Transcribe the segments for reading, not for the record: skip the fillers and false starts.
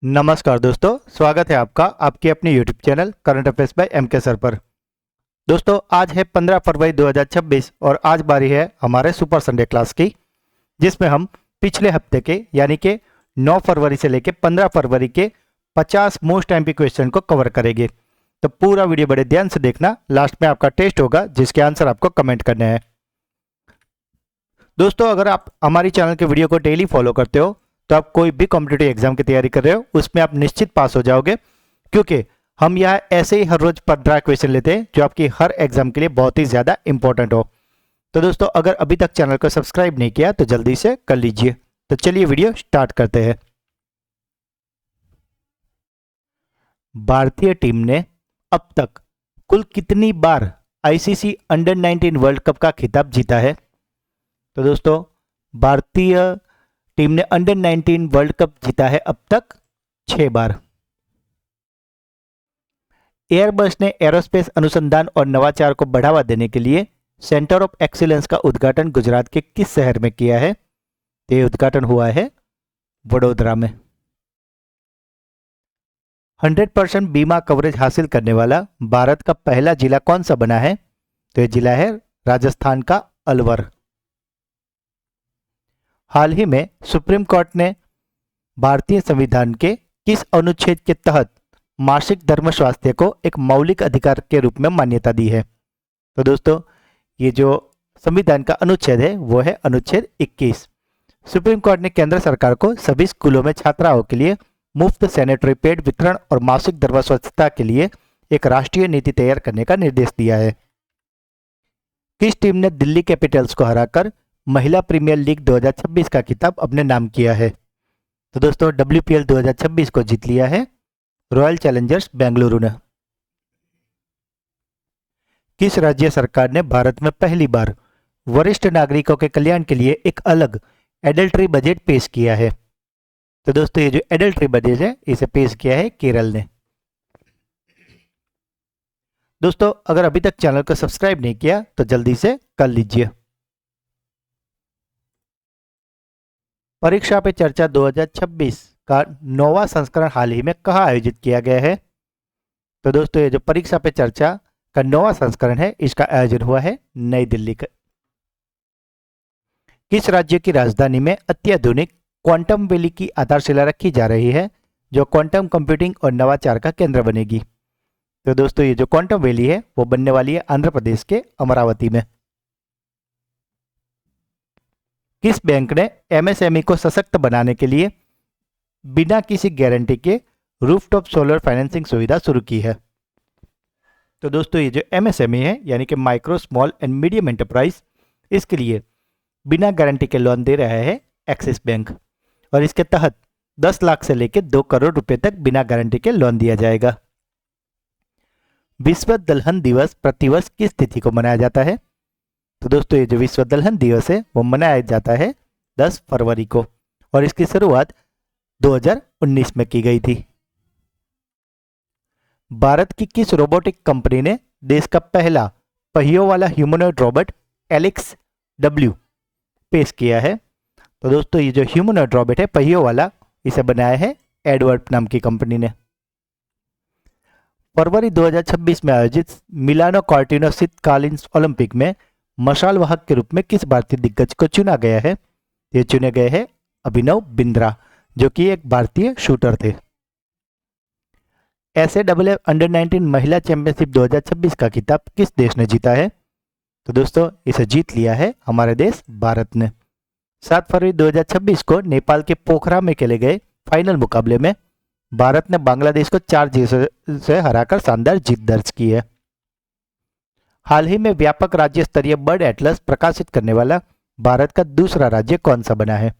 नमस्कार दोस्तों, स्वागत है आपका आपके अपने YouTube channel current affairs by MK sir पर। दोस्तों, आज है 15 फरवरी 2026 और आज बारी है हमारे सुपर संडे क्लास की, जिसमें हम पिछले हफ्ते के यानी कि 9 फरवरी से लेकर 15 फरवरी के 50 मोस्ट एमपी क्वेश्चन को कवर करेंगे। तो पूरा वीडियो बड़े ध्यान से देखना, लास्ट में आपका टेस्ट होगा जिसके आंसर आपको कमेंट करने हैं। दोस्तों, अगर आप हमारी चैनल के वीडियो को डेली फॉलो करते हो तो आप कोई भी कॉम्पिटिटिव एग्जाम की तैयारी कर रहे हो उसमें आप निश्चित पास हो जाओगे, क्योंकि हम यहाँ ऐसे ही हर रोज 15 क्वेश्चन लेते हैं जो आपकी हर एग्जाम के लिए बहुत ही ज्यादा इंपॉर्टेंट हो। तो दोस्तों, अगर अभी तक चैनल को सब्सक्राइब नहीं किया तो जल्दी से कर लीजिए। तो चलिए वीडियो स्टार्ट करते हैं। भारतीय टीम ने अब तक कुल कितनी बार आईसीसी अंडर 19 वर्ल्ड कप का खिताब जीता है? तो दोस्तों, भारतीय टीम ने अंडर 19 वर्ल्ड कप जीता है अब तक 6 बार। एयरबस ने एरोस्पेस अनुसंधान और नवाचार को बढ़ावा देने के लिए सेंटर ऑफ एक्सीलेंस का उद्घाटन गुजरात के किस शहर में किया है? ये उद्घाटन हुआ है वडोदरा में। 100% बीमा कवरेज हासिल करने वाला भारत का पहला जिला कौन सा बना है? तो यह जिला है राजस्थान का अलवर। हाल ही में सुप्रीम कोर्ट ने भारतीय संविधान के किस अनुच्छेद के तहत मासिक धर्म स्वास्थ्य को एक मौलिक अधिकार के रूप में मान्यता दी है? तो दोस्तों, ये जो संविधान का अनुच्छेद है वो है अनुच्छेद 21। सुप्रीम कोर्ट ने केंद्र सरकार को सभी स्कूलों में छात्राओं के लिए मुफ्त सैनिटरी पैड वितरण और मासिक धर्म स्वच्छता के लिए एक राष्ट्रीय नीति तैयार करने का निर्देश दिया है। किस टीम ने दिल्ली कैपिटल्स को हराकर महिला प्रीमियर लीग 2026 का खिताब अपने नाम किया है? तो दोस्तों, WPL 2026 को जीत लिया है रॉयल चैलेंजर्स बेंगलुरु ने। किस राज्य सरकार ने भारत में पहली बार वरिष्ठ नागरिकों के कल्याण के लिए एक अलग एडल्ट्री बजट पेश किया है? तो दोस्तों, ये जो एडल्ट्री बजट है इसे पेश किया है केरल ने। दोस्तों, अगर अभी तक चैनल को सब्सक्राइब नहीं किया तो जल्दी से कर लीजिए। परीक्षा पे चर्चा 2026 का 9वां संस्करण हाल ही में कहाँ आयोजित किया गया है? तो दोस्तों, ये जो परीक्षा पे चर्चा का 9वां संस्करण है इसका आयोजन हुआ है नई दिल्ली का। किस राज्य की राजधानी में अत्याधुनिक क्वांटम वैली की आधारशिला रखी जा रही है, जो क्वांटम कंप्यूटिंग और नवाचार का केंद्र बनेगी? तो दोस्तों, ये जो क्वांटम वैली है वो बनने वाली है आंध्र प्रदेश के अमरावती में। किस बैंक ने MSME को सशक्त बनाने के लिए बिना किसी गारंटी के रूफटॉप सोलर फाइनेंसिंग सुविधा शुरू की है? तो दोस्तों, ये जो MSME है यानी कि micro small and medium enterprise, इसके लिए बिना गारंटी के लोन दे रहा है एक्सिस बैंक, और इसके तहत 10 लाख से लेकर 2 करोड़ रुपए तक बिना गारंटी के लोन दिया जाएगा। विश्व दलहन दिवस प्रतिवर्ष किस तिथि को मनाया जाता है? तो दोस्तों, ये जो विश्व दलहन दिवस है वो मनाया जाता है 10 फरवरी को, और इसकी शुरुआत 2019 में की गई थी। भारत की किस रोबोटिक कंपनी ने देश का पहला पहियों वाला ह्यूमनॉइड रोबोट एलेक्स W पेश किया है? तो दोस्तों, ये जो ह्यूमनॉइड रोबोट है पहियों वाला, इसे बनाया है एडवर्ड नाम की कंपनी ने। फरवरी 2026 में आयोजित मिलानो कॉर्टिनो शीतकालीन ओलंपिक में मशाल वाहक के रूप में किस भारतीय दिग्गज को चुना गया है? ये चुने गए हैं अभिनव बिंद्रा, जो कि एक भारतीय शूटर थे। SAFF अंडर 19 महिला चैंपियनशिप 2026 का खिताब किस देश ने जीता है? तो दोस्तों, इसे जीत लिया है हमारे देश भारत ने। 7 फरवरी 2026 को नेपाल के पोखरा में खेले गए फाइनल मुकाबले में भारत ने बांग्लादेश को 4-0 से हराकर शानदार जीत दर्ज की है। हाल ही में व्यापक राज्य स्तरीय बर्ड एटलस प्रकाशित करने वाला भारत का दूसरा राज्य कौन सा बना है?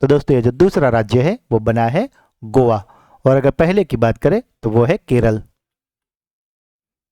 तो दोस्तों, ये जो दूसरा राज्य है वो बना है गोवा, और अगर पहले की बात करें तो वो है केरल।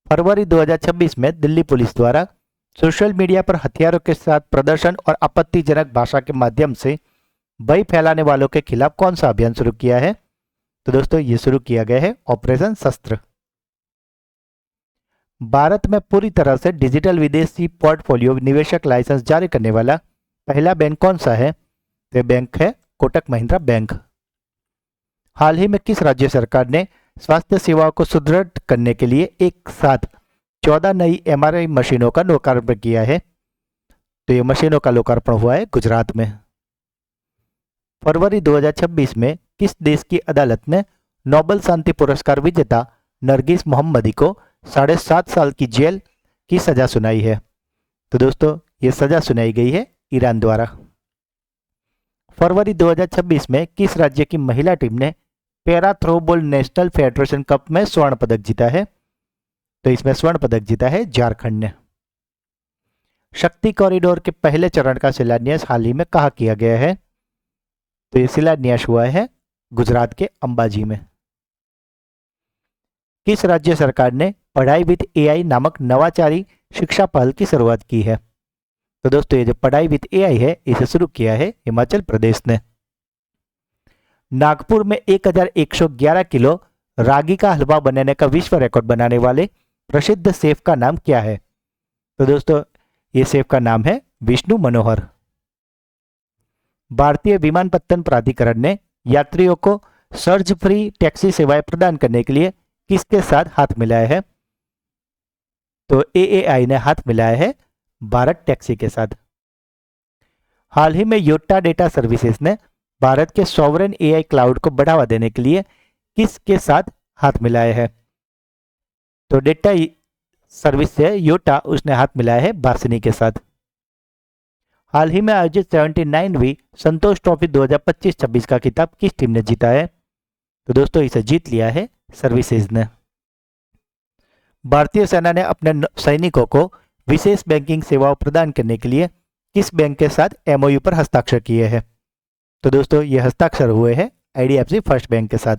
फरवरी 2026 में दिल्ली पुलिस द्वारा सोशल मीडिया पर हथियारों के साथ प्रदर्शन और आपत्तिजनक भाषा के माध्यम से भय फैलाने वालों के खिलाफ कौन सा अभियान शुरू किया है? तो दोस्तों, ये शुरू किया गया है ऑपरेशन शस्त्र। भारत में पूरी तरह से डिजिटल विदेशी पोर्टफोलियो निवेशक लाइसेंस जारी करने वाला पहला बैंक कौन सा है? तो बैंक है कोटक महिंद्रा बैंक। हाल ही में किस राज्य सरकार ने स्वास्थ्य सेवाओं को सुदृढ़ करने के लिए एक साथ 14 नई एमआरआई मशीनों का लोकार्पण किया है? तो ये मशीनों का लोकार्पण हुआ है गुजरात में। फरवरी 2026 में किस देश की अदालत ने नोबेल शांति पुरस्कार विजेता नरगिस मोहम्मदी को 7.5 साल की जेल की सजा सुनाई है? तो दोस्तों ये सजा सुनाई गई है ईरान द्वारा। फरवरी 2026 में किस राज्य की महिला टीम ने para throwball national federation cup में स्वर्ण पदक जीता है? तो इसमें स्वर्ण पदक जीता है झारखंड ने। शक्ति कॉरिडोर के पहले चरण का शिलान्यास हाल ही में कहाँ किया गया है? तो यह शिलान्यास हुआ है गुजरात के अंबाजी में। किस राज्य सरकार ने पढ़ाई विद एआई नामक नवाचारी शिक्षा पहल की शुरुआत की है? तो दोस्तों ये जो पढ़ाई विद एआई है इसे शुरू किया है हिमाचल प्रदेश ने। नागपुर में 1111 किलो रागी का हलवा बनाने का विश्व रिकॉर्ड बनाने वाले प्रसिद्ध शेफ का नाम क्या है? तो दोस्तों ये शेफ का नाम है विष्णु मनोहर। भारतीय विमानपत्तन प्राधिकरण ने यात्रियों को सर्ज फ्री टैक्सी सेवाएं प्रदान करने के लिए किसके साथ हाथ मिलाया है? तो एएआई ने हाथ मिलाया है भारत टैक्सी के साथ। हाल ही में योटा डेटा सर्विसेज ने भारत के सॉवरेन एआई क्लाउड को बढ़ावा देने के लिए किसके साथ हाथ मिलाया है? तो डेटा सर्विस से योटा उसने हाथ मिलाया है भासिनी के साथ। हाल ही में आयोजित 79वीं संतोष ट्रॉफी 2025-26 का खिताब किस टीम ने जीता है? तो दोस्तों इसे जीत लिया है सर्विसेज ने। भारतीय सेना ने अपने सैनिकों को विशेष बैंकिंग सेवाओं प्रदान करने के लिए किस बैंक के साथ एमओयू पर हस्ताक्षर किए हैं? तो दोस्तों ये हस्ताक्षर हुए हैं आईडीएफसी फर्स्ट बैंक के साथ।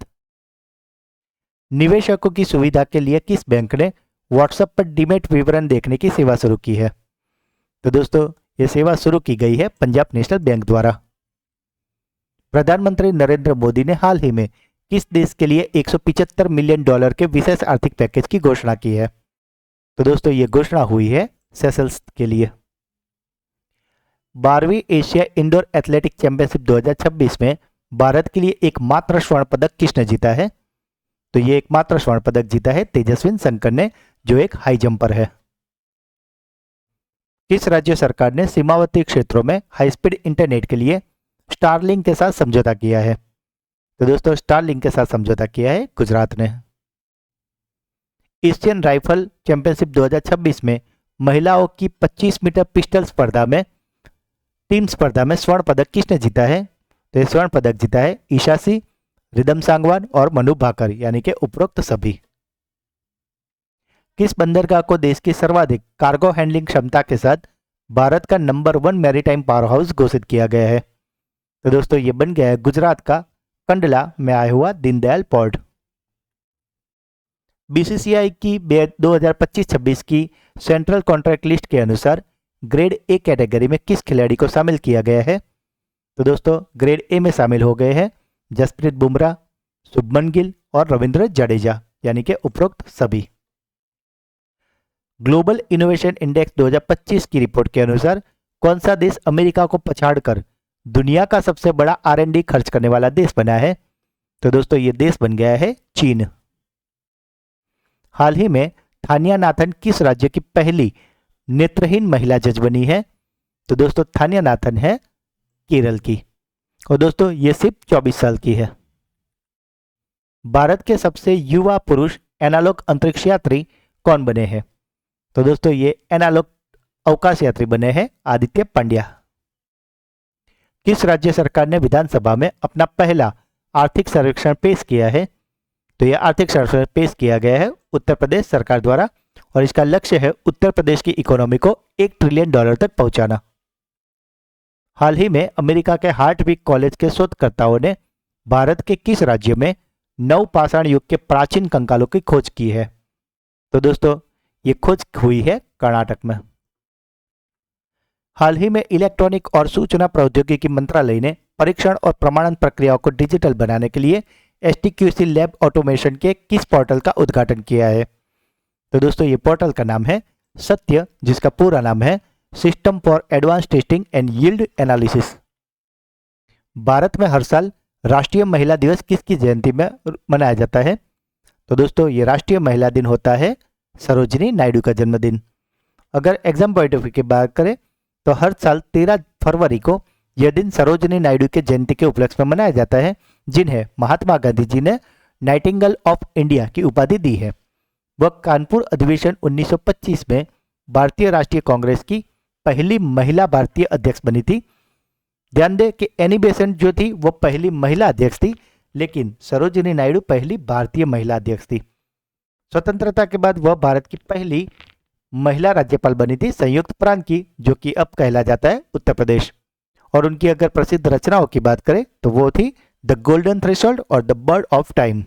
निवेशकों की सुविधा के लिए किस बैंक ने व्हाट्सएप पर डीमैट विवरण देखने की सेवा शुरू की है? तो दोस्तों ये सेवा शुरू की गई है पंजाब नेशनल बैंक द्वारा। प्रधानमंत्री नरेंद्र मोदी ने हाल ही में किस देश के लिए $175 मिलियन के विशेष आर्थिक पैकेज की घोषणा की है? तो दोस्तों ये घोषणा हुई है सेशल्स के लिए। 12वीं एशिया इंडोर एथलेटिक चैंपियनशिप 2026 में भारत के लिए एकमात्र स्वर्ण पदक किसने जीता है? तो ये एकमात्र स्वर्ण पदक जीता है तेजस्विन शंकर ने, जो एक हाई जंपर है। किस राज्य सरकार ने सीमावर्ती क्षेत्रों में हाई स्पीड इंटरनेट के लिए स्टारलिंक के साथ समझौता किया है? तो दोस्तों स्टारलिंक के साथ समझौता किया है गुजरात ने। एशियन राइफल चैंपियनशिप 2026 में महिलाओं की 25 मीटर पिस्टल स्पर्धा में टीम स्पर्धा में स्वर्ण पदक किसने जीता है? तो स्वर्ण पदक जीता है ईशासी, रिदम सांगवान और मनु भाकर, यानी कि उपरोक्त सभी। किस बंदरगाह को देश की सर्वाधिक कार्गो हैंडलिंग क्षमता के साथ भारत का नंबर 1 मैरीटाइम पावर हाउस घोषित किया गया है? तो दोस्तों ये बन गया है गुजरात का कंडला में आया हुआ दीनदयाल पोर्ट। बीसीसीआई की 2025-26 की सेंट्रल कॉन्ट्रैक्ट लिस्ट के अनुसार ग्रेड ए कैटेगरी में किस खिलाड़ी को शामिल किया गया है? तो दोस्तों ग्रेड ए में शामिल हो गए हैं जसप्रीत बुमराह, शुभमन गिल और रविंद्र जडेजा, यानी कि उपरोक्त सभी। ग्लोबल इनोवेशन इंडेक्स 2025 की रिपोर्ट के अनुसार कौन सा देश अमेरिका को पछाड़कर दुनिया का सबसे बड़ा R&D खर्च करने वाला देश बना है? तो दोस्तों ये देश बन गया है चीन। हाल ही में थानिया नाथन किस राज्य की पहली नेत्रहीन महिला जज बनी है? तो दोस्तों थानिया नाथन है केरल की, और दोस्तों ये सिर्फ 24 साल की है। भारत के सबसे युवा पुरुष एनालॉग अंतरिक्ष यात्री कौन बने हैं? तो दोस्तों ये एनालॉग अवकाश यात्री बने हैं आदित्य पांड्या। किस राज्य सरकार ने विधानसभा में अपना पहला आर्थिक सर्वेक्षण पेश किया है? तो यह आर्थिक सर्वेक्षण पेश किया गया है उत्तर प्रदेश सरकार द्वारा, और इसका लक्ष्य है उत्तर प्रदेश की इकोनॉमी को $1 ट्रिलियन तक पहुंचाना। हाल ही में अमेरिका के हार्टविक कॉलेज के शोधकर्ताओं ने भारत के किस राज्य में नवपाषाण युग के प्राचीन कंकालों की खोज की है? तो दोस्तों ये खोज हुई है कर्नाटक में। हाल ही में इलेक्ट्रॉनिक और सूचना प्रौद्योगिकी मंत्रालय ने परीक्षण और प्रमाणन प्रक्रियाओं को डिजिटल बनाने के लिए STQC लैब ऑटोमेशन के किस पोर्टल का उद्घाटन किया है? तो दोस्तों ये पोर्टल का नाम है सत्य, जिसका पूरा नाम है system for advance testing and yield analysis. Bharat में हर साल राष्ट्रीय महिला दिवस किसकी जयंती में मनाया जाता है? तो दोस्तों ये राष्ट्रीय महिला दिन होता है सरोजिनी नायडू का जन्मदिन। अगर एग्जाम पॉइंट ऑफ व्यू की बात करें तो हर साल 13 फरवरी को यह दिन सरोजिनी नायडू के जयंती के उपलक्ष्य में मनाया जाता है, जिन्हें महात्मा गांधी जी ने नाइटिंगेल ऑफ इंडिया की उपाधि दी है। वह कानपुर अधिवेशन 1925 में भारतीय राष्ट्रीय कांग्रेस की पहली महिला भारतीय अध्यक्ष बनी थी। ध्यान दें कि एनी बेसेंट जो थी वो पहली महिला अध्यक्ष थी, लेकिन सरोजिनी नायडू पहली भारतीय महिला अध्यक्ष थी। स्वतंत्रता के बाद वह भारत की पहली महिला राज्यपाल बनी थी संयुक्त प्रांत की, जो कि अब कहला जाता है उत्तर प्रदेश। और उनकी अगर प्रसिद्ध रचनाओं की बात करें तो वो थी द गोल्डन थ्रेशोल्ड और the bird of time.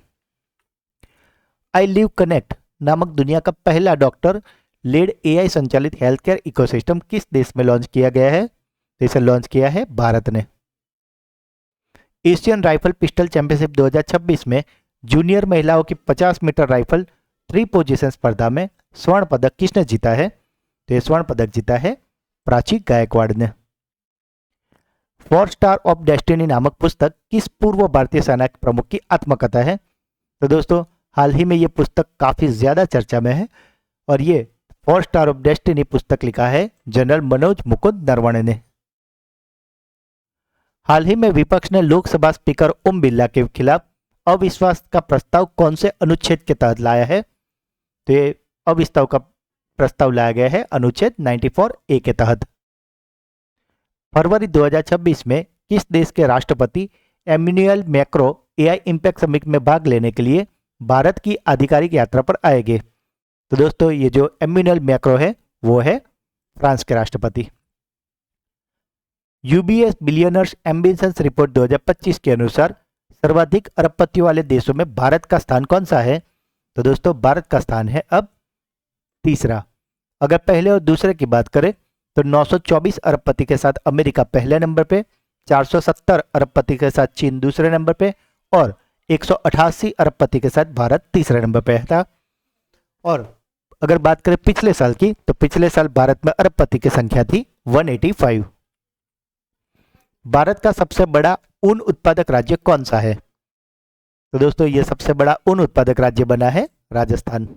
I live connect नामक दुनिया का पहला डॉक्टर लेड एआई संचालित हेल्थ केयर इकोसिस्टम किस देश में लॉन्च किया गया है? इसे लॉन्च किया है भारत ने। एशियन राइफल पिस्टल चैंपियनशिप 2026 में जूनियर महिलाओं की 50 मीटर राइफल 3 पोजीशन स्पर्धा में स्वर्ण पदक किसने जीता है? तो ये स्वर्ण पदक जीता है प्राची गायकवाड़ ने। 4 स्टार ऑफ डेस्टिनी नामक पुस्तक किस पूर्व भारतीय सेना के प्रमुख की आत्मकथा है? तो दोस्तों हाल ही में ये पुस्तक काफी ज्यादा चर्चा में है और ये 4 स्टार ऑफ डेस्टिनी पुस्तक लिखा है जनरल मनोज मुकुंद नरवणे ने। हाल ही में विपक्ष ने लोकसभा स्पीकर ओम बिरला के खिलाफ अविश्वास का प्रस्ताव कौन से अनुच्छेद के तहत लाया है? तो ये अविश्वास का प्रस्ताव लाया गया है अनुच्छेद 94A के तहत। फरवरी 2026 में किस देश के राष्ट्रपति एम्मनुएल मैक्रो एआई इम्पैक्ट समिट में भाग लेने के लिए भारत की आधिकारिक यात्रा पर आएंगे? तो दोस्तों ये जो एम्मनुएल मैक्रो है वो है फ्रांस के राष्ट्रपति। यूबीएस बिलियनर्स एम्बिशंस रिपोर्ट 2025 के अनुसार सर्वाधिक अरबपतियों वाले देशों में भारत का स्थान कौन सा है? तो दोस्तों भारत का स्थान है अब तीसरा। अगर पहले और दूसरे की बात करें तो 924 अरबपति के साथ अमेरिका पहले नंबर पे, 470 अरबपति के साथ चीन दूसरे नंबर पे और 188 अरबपति के साथ भारत तीसरे नंबर पे था। और अगर बात करें पिछले साल की तो पिछले साल भारत में अरबपति की संख्या थी 185। भारत का सबसे बड़ा ऊन उत्पादक राज्य कौन सा है? तो दोस्तों ये सबसे बड़ा ऊन उत्पादक राज्य बना है राजस्थान।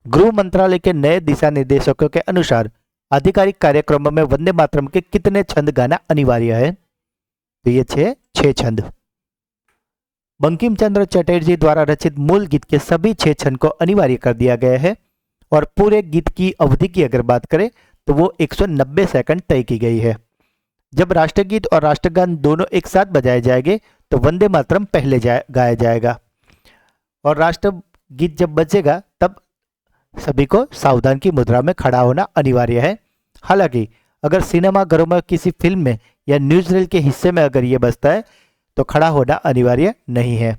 गृह मंत्रालय के नए दिशा निर्देशों के अनुसार आधिकारिक कार्यक्रमों में वंदे मातरम के कितने छंद गाना अनिवार्य है? तो ये 6 छंद। बंकिम चंद्र चटर्जी द्वारा रचित मूल गीत के सभी 6 छंद को अनिवार्य कर दिया गया है और पूरे गीत की अवधि की अगर बात करें तो वो 190 सेकंड तय की गई है। जब राष्ट्रगीत और राष्ट्रगान दोनों एक साथ बजाए जाएंगे तो वंदे मातरम पहले गाया जाएगा और राष्ट्रगीत जब बजेगा तब सभी को सावधान की मुद्रा में खड़ा होना अनिवार्य है। हालांकि अगर सिनेमाघरों में किसी फिल्म में या न्यूज़रील के हिस्से में अगर ये बजता है तो खड़ा होना अनिवार्य नहीं है।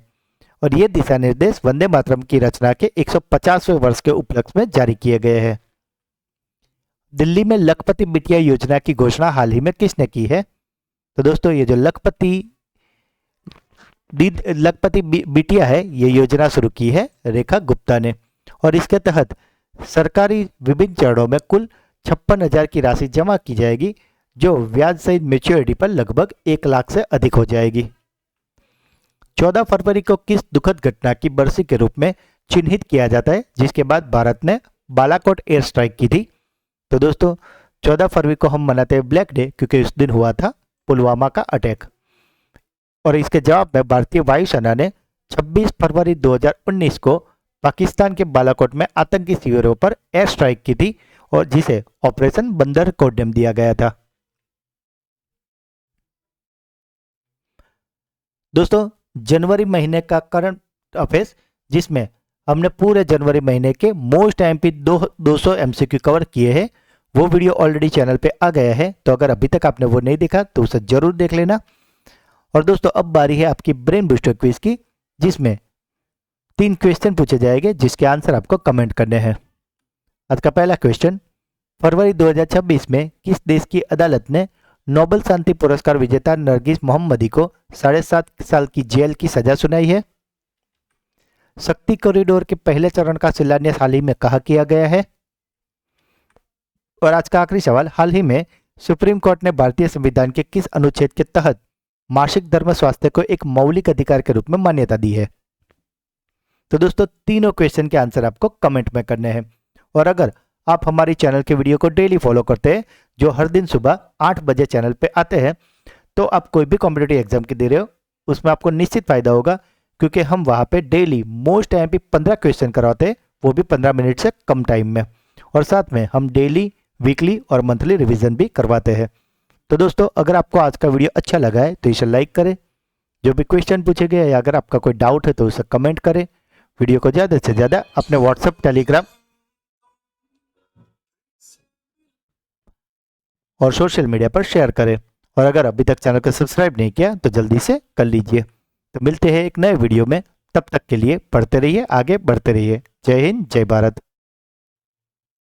और ये दिशा निर्देश वंदे मातरम की रचना के 150वें वर्ष के उपलक्ष्य में जारी किए गए हैं। दिल्ली में लखपति बिटिया योजना की घोषणा हाल ही में किसने की है? तो दोस्तों ये जो लखपति बिटिया है ये योजना शुरू की है रेखा गुप्ता ने और इसके तहत सरकारी विभिन्न चरणों में कुल 56,000 की राशि जमा की जाएगी, जो ब्याज सहित मैच्योरिटी पर लगभग 1 लाख से अधिक हो जाएगी। 14 फरवरी को किस दुखद घटना की बरसी के रूप में चिन्हित किया जाता है जिसके बाद भारत ने बालाकोट एयर स्ट्राइक की थी? तो दोस्तों 14 फरवरी को हम मनाते हैं ब्लैक डे, क्योंकि उस दिन हुआ था पुलवामा का अटैक। और इसके जवाब में भारतीय वायुसेना ने 26 फरवरी 2019 को पाकिस्तान के बालाकोट में आतंकी शिविरों पर एयर स्ट्राइक की थी और जिसे ऑपरेशन बंदर कोड नेम दिया गया था। दोस्तों जनवरी महीने का करंट अफेयर्स, जिसमें हमने पूरे जनवरी महीने के मोस्ट एमपी 200 एमसीक्यू कवर किए हैं, वो वीडियो ऑलरेडी चैनल पे आ गया है, तो अगर अभी तक आपने वो नहीं देखा तो उसे जरूर देख लेना। और दोस्तों अब बारी है आपकी ब्रेन बूस्टर क्विज की, जिसमें 3 क्वेश्चन पूछे जाएंगे जिसके आंसर आपको कमेंट करने हैं। आज का पहला क्वेश्चन, फरवरी 2026 में किस देश की अदालत ने नोबेल शांति पुरस्कार विजेता नरगिस मोहम्मदी को 7.5 साल की जेल की सजा सुनाई है? शक्ति कॉरिडोर के पहले चरण का शिलान्यास हाल ही में कहाँ किया गया है? और आज का आखिरी सवाल, हाल ही में सुप्रीम कोर्ट ने भारतीय संविधान के किस अनुच्छेद के तहत मासिक धर्म स्वास्थ्य को एक मौलिक अधिकार के रूप में मान्यता दी है? तो दोस्तों तीनों क्वेश्चन के आंसर आपको कमेंट में करने हैं। और अगर आप हमारी चैनल के वीडियो को डेली फॉलो करते हैं, जो हर दिन सुबह 8 बजे चैनल पे आते हैं, तो आप कोई भी कॉम्पिटिटिव एग्जाम की दे रहे हो उसमें आपको निश्चित फायदा होगा, क्योंकि हम वहाँ पे डेली मोस्ट टाइम पे 15 क्वेश्चन करवाते हैं, वो भी 15 मिनट से कम टाइम में। और साथ में हम डेली, वीकली और मंथली रिवीजन भी करवाते हैं। तो दोस्तों अगर आपको आज का वीडियो अच्छा लगा है तो इसे लाइक करें, जो भी क्वेश्चन पूछे गए या अगर आपका कोई डाउट है तो उसे कमेंट करें, वीडियो को ज़्यादा से ज़्यादा अपने व्हाट्सएप, टेलीग्राम और सोशल मीडिया पर शेयर करें। और अगर अभी तक चैनल को सब्सक्राइब नहीं किया तो जल्दी से कर लीजिए। तो मिलते हैं एक नए वीडियो में, तब तक के लिए पढ़ते रहिए, आगे बढ़ते रहिए। जय हिंद, जय भारत।